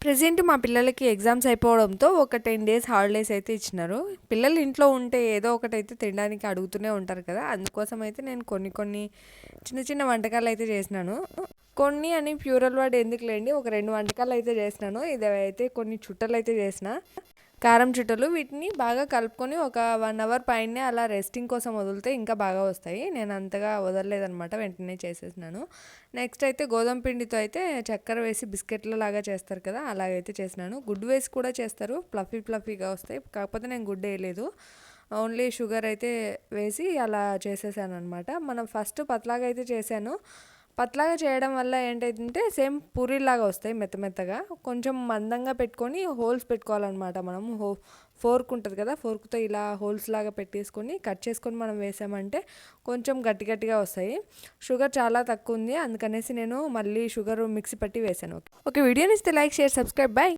Present మా పిల్లలకి exams అయిపోవడంతో ఒక 10 డేస్ హాలిడేస్ అయితే ఇచ్చినారు. పిల్లలు ఇంట్లో ఉంటే ఏదో ఒకటైతే తినడానికి అడుగుతూనే ఉంటారు కదా! అందుకోసం అయితే నేను కొన్ని చిన్న చిన్న వంటకాలయితే చేసినాను. కొన్ని అని ప్లూరల్ వర్డ్ ఎందుకులేండి. ఒక 2 వంటకాలయితే చేసినాను. ఇదైతే కొన్ని చుట్టలయితే చేసిన. కారం చుట్టలు వీటిని బాగా కలుపుకొని ఒక 1 అవర్ పైనే అలా రెస్టింగ్ కోసం వదిలితే ఇంకా బాగా వస్తాయి. నేను అంతగా వదలలేదనమాట. వెంటనే చేసేసినాను. నెక్స్ట్ అయితే గోధుమ పిండితో అయితే చక్కెర వేసి బిస్కెట్ల లాగా చేస్తారు కదా! అలాగైతే చేసినాను. గుడ్డు వేసి కూడా చేస్తారు. ఫ్లఫీగా వస్తాయి. కాకపోతే నేను గుడ్డు వేయలేదు. ఓన్లీ షుగర్ అయితే వేసి అలా చేసేసాను అనమాట. మనం ఫస్ట్ పతలాగా అయితే చేశాను. పతలాగా చేయడం వల్ల ఏంటంటే సేమ్ పూరీలాగా వస్తాయి మెత్తగా. కొంచెం మందంగా పెట్టుకొని హోల్స్ పెట్టుకోవాలన్నమాట. మనం ఫోర్క్ ఉంటుంది కదా, ఫోర్క్తో ఇలా హోల్స్ లాగా పెట్టేసుకొని కట్ చేసుకొని మనం వేసామంటే కొంచెం గట్టిగా వస్తాయి. షుగర్ చాలా తక్కువ ఉంది, అందుకనేసి నేను మళ్ళీ షుగర్ మిక్సీ పట్టి వేసాను. ఓకే, వీడియోని ఇస్తే లైక్, షేర్, సబ్స్క్రైబ్. బాయ్.